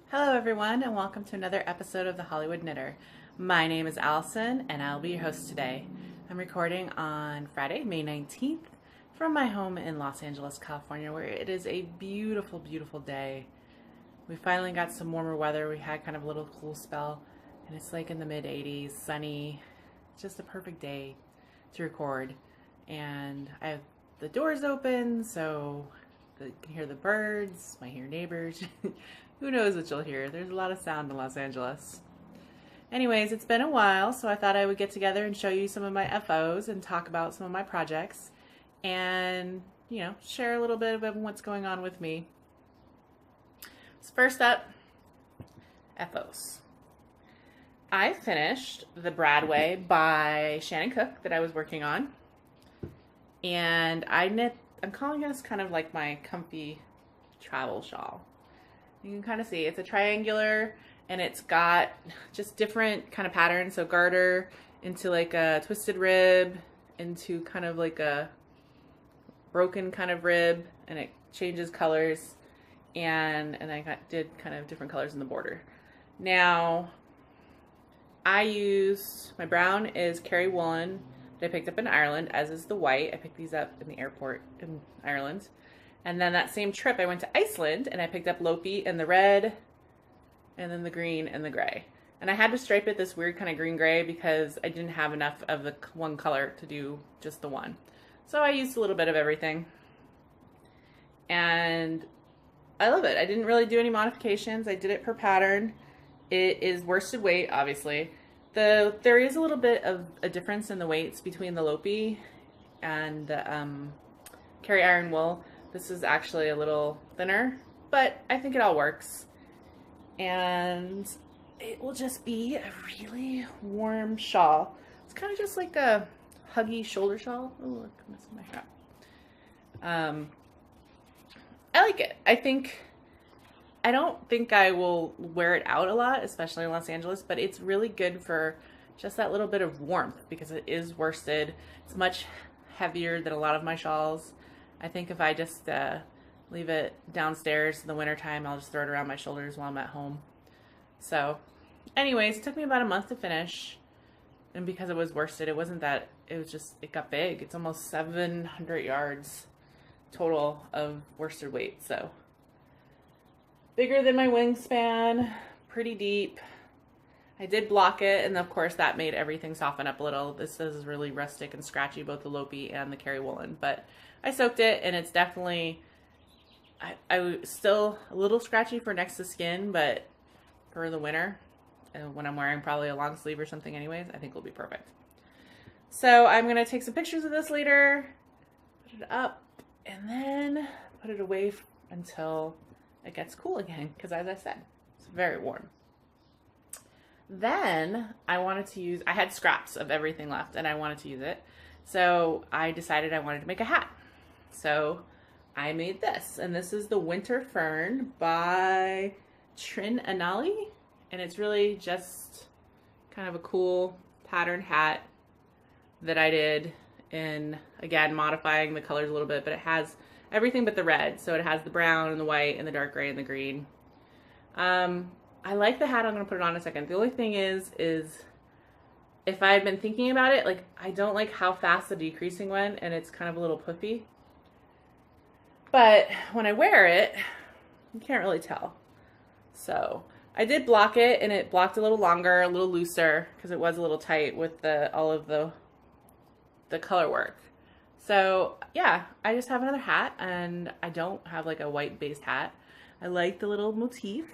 Hello, everyone, and welcome to another episode of The Hollywood Knitter. My name is Allison, and I'll be your host today. I'm recording on Friday, May 19th, from my home in Los Angeles, California, where it is a beautiful, beautiful day. We finally got some warmer weather. We had kind of a little cool spell, and it's like in the mid 80s, sunny, just a perfect day to record. And I have the doors open, so you can hear the birds, might hear neighbors. Who knows what you'll hear? There's a lot of sound in Los Angeles. Anyways, it's been a while, so I thought I would get together and show you some of my FOs and talk about some of my projects and, share a little bit about what's going on with me. So first up, FOs. I finished The Bradway by Shannon Cook that I was working on. And I'm calling this kind of like my comfy travel shawl. You can kind of see it's a triangular and it's got just different kind of patterns. So garter into like a twisted rib, into kind of like a broken kind of rib, and it changes colors. And I did kind of different colors in the border. Now, I used, my brown is Kerry woolen that I picked up in Ireland, as is the white. I picked these up in the airport in Ireland. And then that same trip, I went to Iceland and I picked up Lopi in the red, and then the green and the gray. And I had to stripe it this weird kind of green-gray because I didn't have enough of the one color to do just the one. So I used a little bit of everything. And I love it. I didn't really do any modifications. I did it per pattern. It is worsted weight, obviously. There is a little bit of a difference in the weights between the Lopi and the Kerry Iron Wool. This is actually a little thinner, but I think it all works. And it will just be a really warm shawl. It's kind of just like a huggy shoulder shawl. Oh, look, I'm missing my hat. I like it. I don't think I will wear it out a lot, especially in Los Angeles, but it's really good for just that little bit of warmth because it is worsted. It's much heavier than a lot of my shawls. I think if I just leave it downstairs in the wintertime, I'll just throw it around my shoulders while I'm at home. So anyways, it took me about a month to finish. And because it was worsted, it got big. It's almost 700 yards total of worsted weight. So bigger than my wingspan, pretty deep. I did block it, and of course that made everything soften up a little. This is really rustic and scratchy, both the Lopi and the Kerry woolen, but I soaked it, and it's definitely, I still a little scratchy for next to skin, but for the winter, when I'm wearing probably a long sleeve or something anyways, I think it'll be perfect. So I'm going to take some pictures of this later, put it up, and then put it away until it gets cool again, because as I said, it's very warm. Then I had scraps of everything left and I wanted to use it. So I decided I wanted to make a hat. So I made this, and this is the Winter Fern by Trin Anali. And it's really just kind of a cool patterned hat that I did in, again, modifying the colors a little bit, but it has everything but the red. So it has the brown and the white and the dark gray and the green. I like the hat. I'm going to put it on in a second. The only thing is if I had been thinking about it, like, I don't like how fast the decreasing went, and it's kind of a little puffy. But when I wear it, you can't really tell. So I did block it, and it blocked a little longer, a little looser, because it was a little tight with all of the color work. So yeah, I just have another hat, and I don't have like a white based hat. I like the little motif.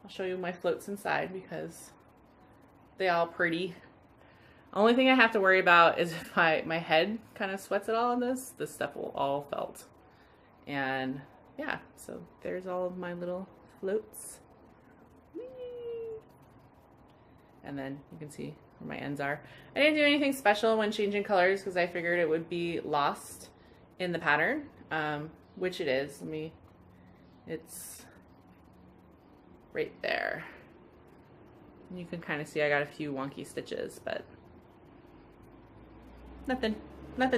I'll show you my floats inside because they all pretty. Only thing I have to worry about is if my head kind of sweats at all on this stuff will all felt. And yeah, so there's all of my little floats. Whee! And then you can see where my ends are. I didn't do anything special when changing colors because I figured it would be lost in the pattern, which it is. It's right there. And you can kind of see I got a few wonky stitches, but nothing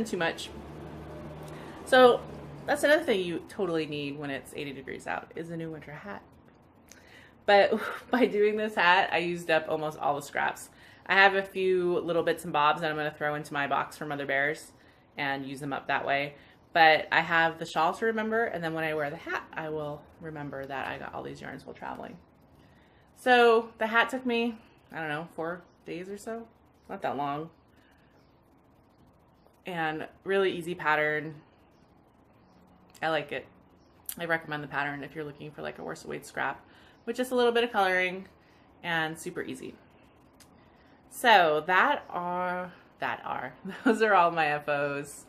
too much. So that's another thing you totally need when it's 80 degrees out, is a new winter hat. But by doing this hat, I used up almost all the scraps. I have a few little bits and bobs that I'm going to throw into my box for Mother Bears and use them up that way. But I have the shawl to remember, and then when I wear the hat, I will remember that I got all these yarns while traveling. So the hat took me, I don't know, 4 days or so. Not that long. And really easy pattern. I like it. I recommend the pattern if you're looking for like a worsted weight scrap with just a little bit of coloring and super easy. So those are all my FOs.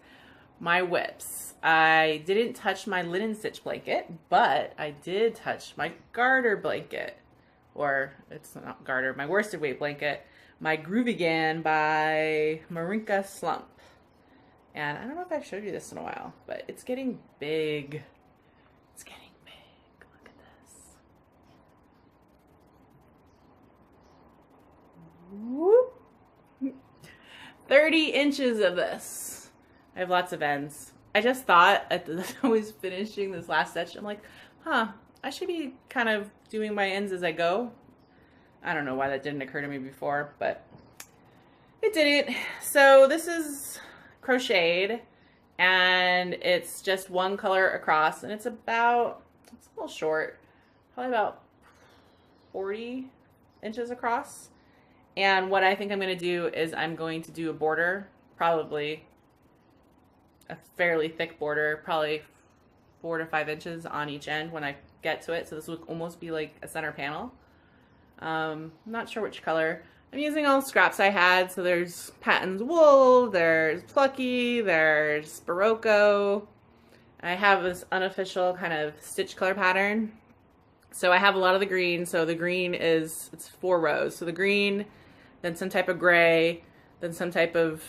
My whips. I didn't touch my linen stitch blanket, but I did touch my garter blanket. Or it's not garter, my worsted weight blanket. My Groovigan by Marinka Slump. And I don't know if I've showed you this in a while, but it's getting big. It's getting big. Look at this. Whoop. 30 inches of this. I have lots of ends. I just thought as I was finishing this last stitch, I'm like, I should be kind of doing my ends as I go. I don't know why that didn't occur to me before, but it didn't. So this is crocheted, and it's just one color across, and it's a little short, probably about 40 inches across. And what I think I'm going to do is I'm going to do a border, probably a fairly thick border, probably 4 to 5 inches on each end when I get to it. So this will almost be like a center panel. I'm not sure which color. I'm using all the scraps I had. So there's Patton's Wool, there's Plucky, there's Barocco. I have this unofficial kind of stitch color pattern. So I have a lot of the green. So the green it's 4 rows. So the green, then some type of gray, then some type of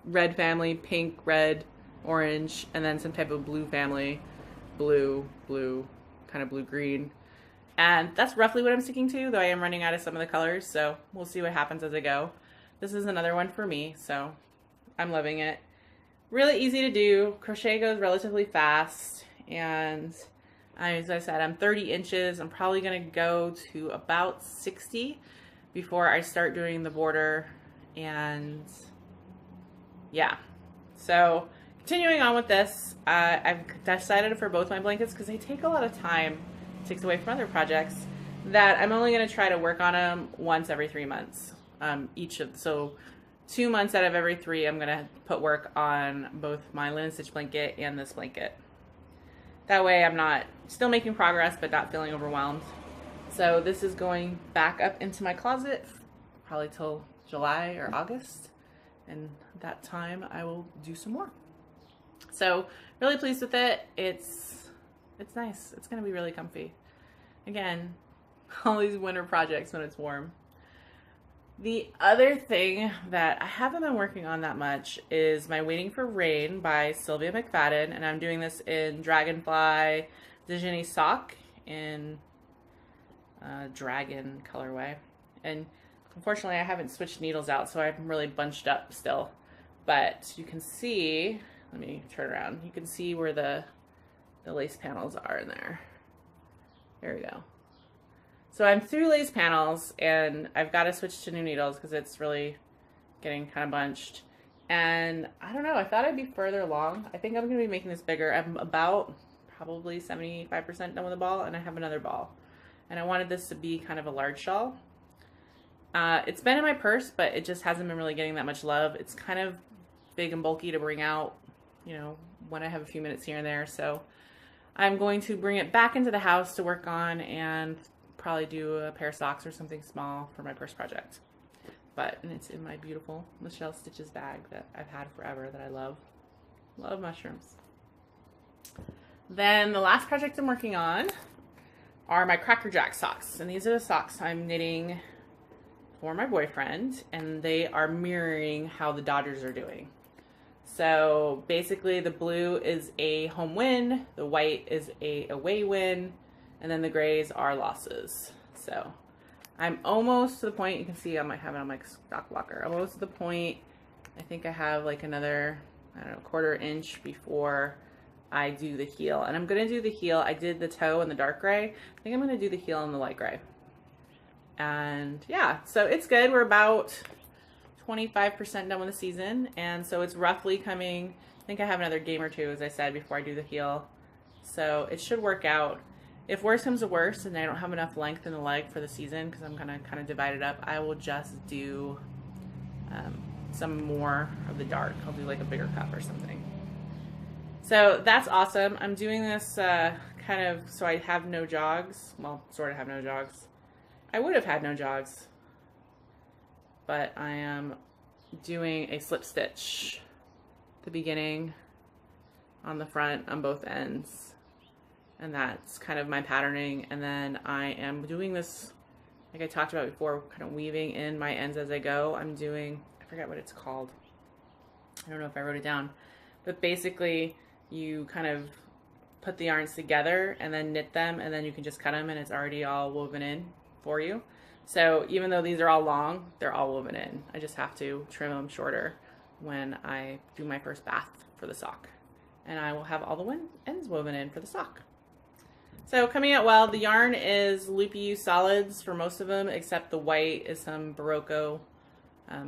red family, pink, red, orange, and then some type of blue family, blue, kind of blue-green. And that's roughly what I'm sticking to, though I am running out of some of the colors, so we'll see what happens as I go. This is another one for me, so I'm loving it. Really easy to do. Crochet goes relatively fast, and as I said, I'm 30 inches. I'm probably going to go to about 60 before I start doing the border, and yeah. So continuing on with this, I've decided for both my blankets, because they take a lot of time, it takes away from other projects, that I'm only going to try to work on them once every 3 months. So 2 months out of every 3, I'm going to put work on both my linen stitch blanket and this blanket. That way I'm not still making progress, but not feeling overwhelmed. So this is going back up into my closet, probably till July or August. And that time I will do some more. So really pleased with it. It's nice. It's going to be really comfy. Again, all these winter projects when it's warm. The other thing that I haven't been working on that much is my Waiting for Rain by Sylvia McFadden, and I'm doing this in Dragonfly Dijon Sock in dragon colorway. And unfortunately I haven't switched needles out, so I'm really bunched up still. But you can see, let me turn around, you can see where the lace panels are in there. There we go. So I'm through lace panels, and I've got to switch to new needles because it's really getting kind of bunched. And I don't know, I thought I'd be further along. I think I'm going to be making this bigger. I'm about probably 75% done with the ball, and I have another ball. And I wanted this to be kind of a large shawl. It's been in my purse, but it just hasn't been really getting that much love. It's kind of big and bulky to bring out, you know, when I have a few minutes here and there. So I'm going to bring it back into the house to work on and probably do a pair of socks or something small for my purse project. And it's in my beautiful Michelle Stitches bag that I've had forever, that I love. Love mushrooms. Then the last project I'm working on are my Cracker Jack socks. And these are the socks I'm knitting for my boyfriend, and they are mirroring how the Dodgers are doing. So basically the blue is a home win, the white is a away win, and then the grays are losses. So I'm almost to the point, you can see I might have it on my stock blocker. I'm almost to the point, I think I have like another, I don't know, 1/4 inch before I do the heel. And I'm gonna do the heel, I did the toe in the dark gray. I think I'm gonna do the heel in the light gray. And yeah, so it's good. We're about 25% done with the season, and so it's roughly coming. I think I have another game or two, as I said, before I do the heel. So it should work out. If worse comes to worse and I don't have enough length in the leg for the season, because I'm gonna kind of divide it up, I will just do some more of the dark. I'll do like a bigger cup or something. So that's awesome. I'm doing this kind of so I have no jogs. Well, sort of have no jogs. I would have had no jogs, but I am doing a slip stitch at the beginning on the front on both ends, and that's kind of my patterning. And then I am doing this, like I talked about before, kind of weaving in my ends as I go. I'm doing, I forget what it's called. I don't know if I wrote it down, but basically you kind of put the yarns together and then knit them, and then you can just cut them and it's already all woven in for you. So even though these are all long, they're all woven in. I just have to trim them shorter when I do my first bath for the sock. And I will have all the ends woven in for the sock. So coming out well. The yarn is Loopy U solids for most of them, except the white is some Barocco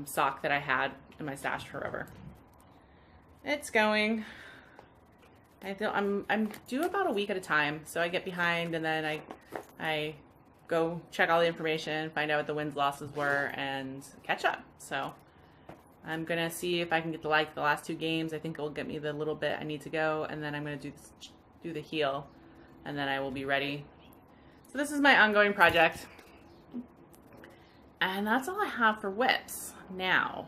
sock that I had in my stash forever. It's going. I'm due about a week at a time, so I get behind and then I go check all the information, find out what the wins losses were, and catch up. So I'm gonna see if I can get the last two games. I think it'll get me the little bit I need to go, and then I'm gonna do the heel, and then I will be ready. So this is my ongoing project, and that's all I have for whips. Now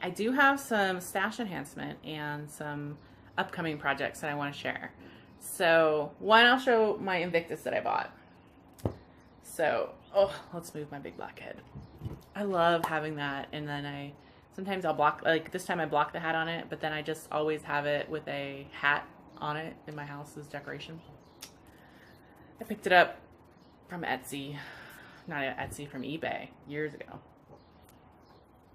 I do have some stash enhancement and some upcoming projects that I want to share. So one, I'll show my Invictus that I bought. So, let's move my big black head. I love having that, and then sometimes I'll block, like this time I blocked the hat on it, but then I just always have it with a hat on it in my house as decoration. I picked it up from Etsy, not Etsy, from eBay years ago.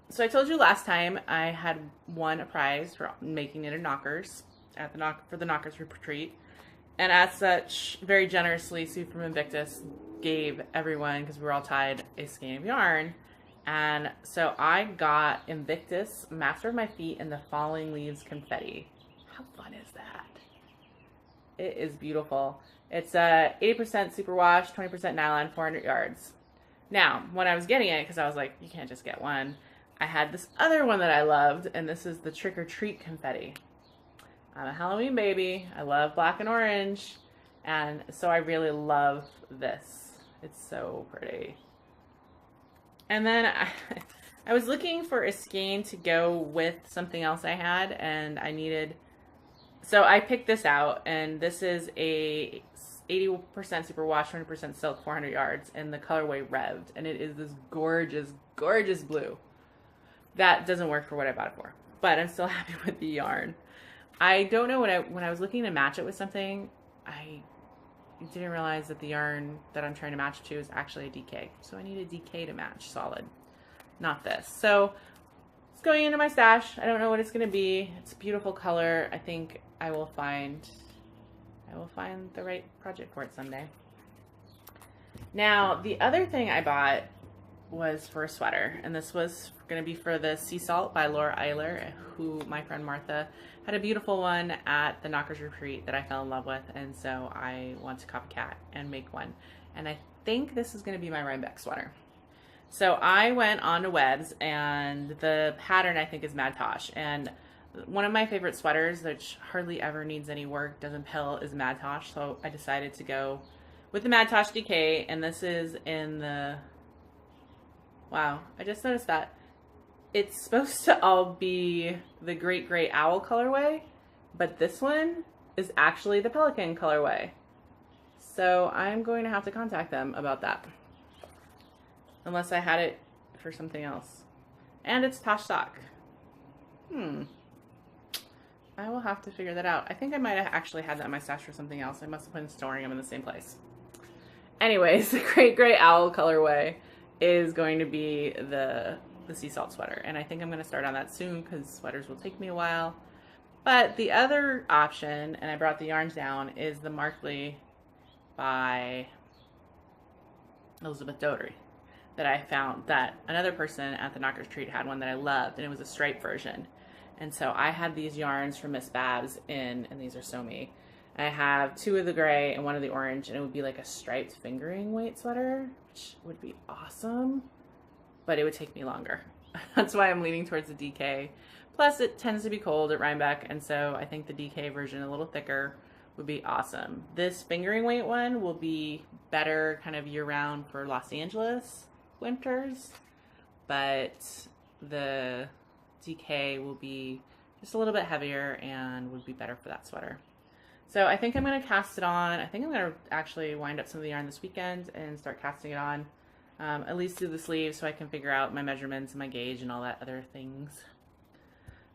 So I told you last time I had won a prize for making knitted knockers at for the Knockers Retreat, and as such, very generously, Sue from Invictus gave everyone, because we were all tied, a skein of yarn. And so I got Invictus Master of My Feet and the Falling Leaves Confetti. How fun is that? It is beautiful. It's 80% superwash, 20% nylon, 400 yards. Now, when I was getting it, because I was like, you can't just get one, I had this other one that I loved, and this is the Trick or Treat Confetti. I'm a Halloween baby. I love black and orange, and so I really love this. It's so pretty. And then I was looking for a skein to go with something else I had, and I needed, so I picked this out, and this is a 80% superwash, 20% silk, 400 yards, and the colorway Revved, and it is this gorgeous, gorgeous blue. That doesn't work for what I bought it for, but I'm still happy with the yarn. I don't know, when I was looking to match it with something, I didn't realize that the yarn that I'm trying to match to is actually a DK. So I need a DK to match solid, not this. So it's going into my stash. I don't know what it's going to be. It's a beautiful color. I think I will find the right project for it someday. Now, the other thing I bought was for a sweater, and this was going to be for the Sea Salt by Laura Eiler, who my friend Martha had a beautiful one at the Knockers Retreat that I fell in love with, and so I want to copycat and make one. And I think this is going to be my Rhinebeck sweater. So I went on to Webs, and the pattern I think is Mad Tosh, and one of my favorite sweaters, which hardly ever needs any work, doesn't pill, is Mad Tosh. So I decided to go with the Mad Tosh DK, and this is in the, wow, I just noticed that it's supposed to all be the Great Gray Owl colorway, but this one is actually the Pelican colorway. So I'm going to have to contact them about that, unless I had it for something else. And it's Tosh sock. I will have to figure that out. I think I might have actually had that in my stash for something else. I must have been storing them in the same place. Anyways, the Great Gray Owl colorway is going to be the Sea Salt sweater, and I think I'm going to start on that soon because sweaters will take me a while. But the other option, and I brought the yarns down, is the Markley by Elizabeth Doherty. that I found that another person at the Knockers Treat had one that I loved, and it was a stripe version. And so I had these yarns from Miss Babs in, and these are so me. I have 2 of the gray and 1 of the orange, and it would be like a striped fingering weight sweater, which would be awesome, but it would take me longer. That's why I'm leaning towards the DK. Plus, it tends to be cold at Rhinebeck, and so I think the DK version, a little thicker, would be awesome. This fingering weight one will be better kind of year-round for Los Angeles winters, but the DK will be just a little bit heavier and would be better for that sweater. So I think I'm going to cast it on. I think I'm going to actually wind up some of the yarn this weekend and start casting it on, at least through the sleeves, so I can figure out my measurements and my gauge and all that other things.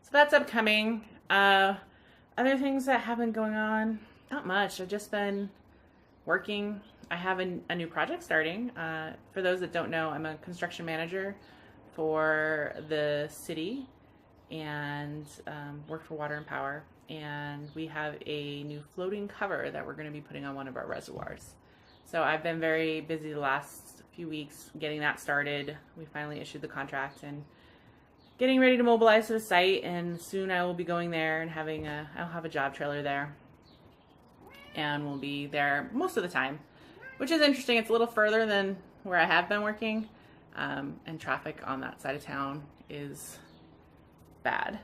So that's upcoming. Other things that have been going on, not much. I've just been working. I have a new project starting. For those that don't know, I'm a construction manager for the city and work for Water and Power. And we have a new floating cover that we're going to be putting on one of our reservoirs. So I've been very busy the last few weeks getting that started. We finally issued the contract and getting ready to mobilize to the site, and soon I will be going there and I'll have a job trailer there, and we'll be there most of the time, which is interesting. It's a little further than where I have been working, and traffic on that side of town is bad.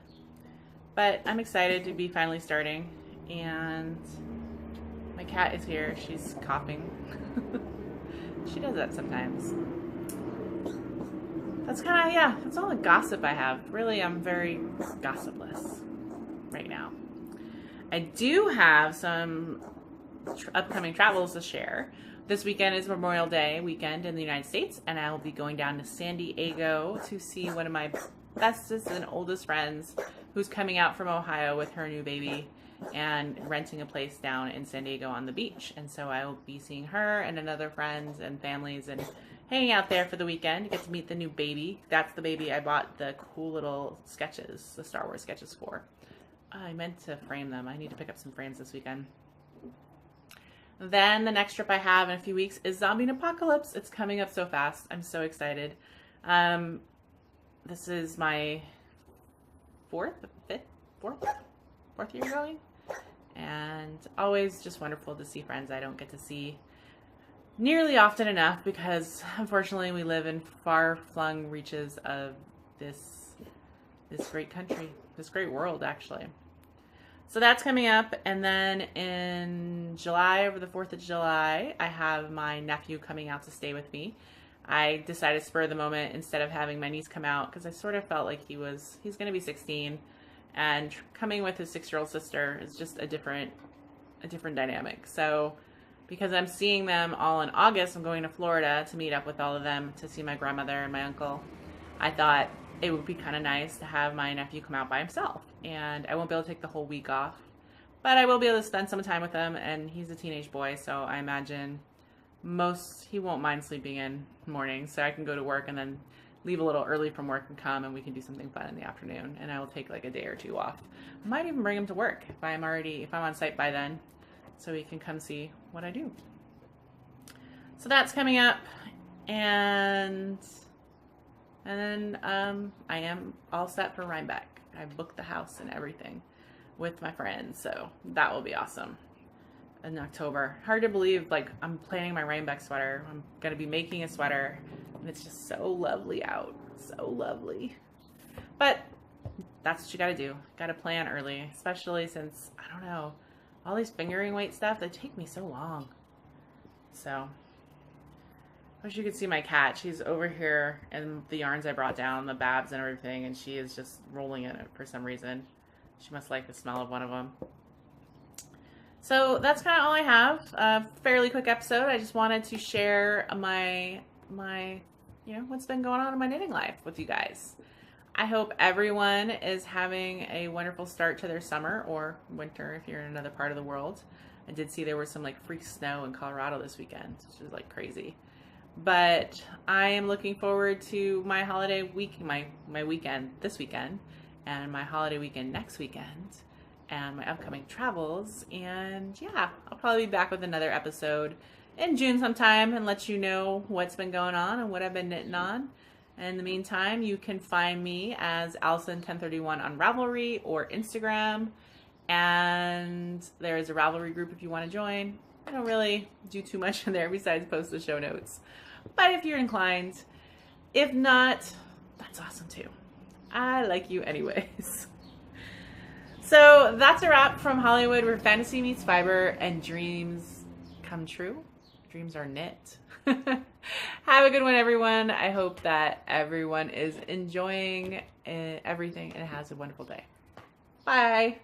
But I'm excited to be finally starting, and my cat is here. She's coughing. She does that sometimes. That's kind of, yeah, that's all the gossip I have. Really, I'm very gossipless right now. I do have some upcoming travels to share. This weekend is Memorial Day weekend in the United States, and I will be going down to San Diego to see one of my bestest and oldest friends who's coming out from Ohio with her new baby and renting a place down in San Diego on the beach. And so I will be seeing her and another friends and families and hanging out there for the weekend to get to meet the new baby. That's the baby I bought the cool little sketches, the Star Wars sketches for. I meant to frame them. I need to pick up some frames this weekend. Then the next trip I have in a few weeks is Zombie Apocalypse. It's coming up so fast. I'm so excited. This is my fourth year going, and always just wonderful to see friends I don't get to see nearly often enough, because unfortunately we live in far-flung reaches of this great country, this great world actually. So that's coming up, and then in July, over the 4th of July, I have my nephew coming out to stay with me. I decided spur of the moment, instead of having my niece come out, because I sort of felt like he's going to be 16, and coming with his 6-year-old sister is just a different dynamic. So because I'm seeing them all in August, I'm going to Florida to meet up with all of them to see my grandmother and my uncle. I thought it would be kind of nice to have my nephew come out by himself, and I won't be able to take the whole week off, but I will be able to spend some time with him, and he's a teenage boy, so I imagine he won't mind sleeping in the morning, so I can go to work and then leave a little early from work and come, and we can do something fun in the afternoon, and I will take like a day or two off. I might even bring him to work if I'm on site by then, so he can come see what I do. So that's coming up, and then I am all set for Rhinebeck. I booked the house and everything with my friends, so that will be awesome. In October. Hard to believe, like, I'm planning my Rhinebeck sweater. I'm going to be making a sweater, and it's just so lovely out. So lovely. But that's what you got to do. Got to plan early, especially since, I don't know, all these fingering weight stuff, they take me so long. So, I wish you could see my cat. She's over here and the yarns I brought down, the Babs and everything, and she is just rolling in it for some reason. She must like the smell of one of them. So that's kind of all I have. A fairly quick episode. I just wanted to share my what's been going on in my knitting life with you guys. I hope everyone is having a wonderful start to their summer or winter if you're in another part of the world. I did see there was some like freak snow in Colorado this weekend, which is like crazy. But I am looking forward to my holiday week, my weekend this weekend, and my holiday weekend next weekend, and my upcoming travels. And yeah, I'll probably be back with another episode in June sometime and let you know what's been going on and what I've been knitting on. And in the meantime, you can find me as Allison1031 on Ravelry or Instagram. And there is a Ravelry group if you want to join. I don't really do too much in there besides post the show notes. But if you're inclined, if not, that's awesome too. I like you anyways. So that's a wrap from Hollywood, where fantasy meets fiber and dreams come true. Dreams are knit. Have a good one, everyone. I hope that everyone is enjoying everything and has a wonderful day. Bye.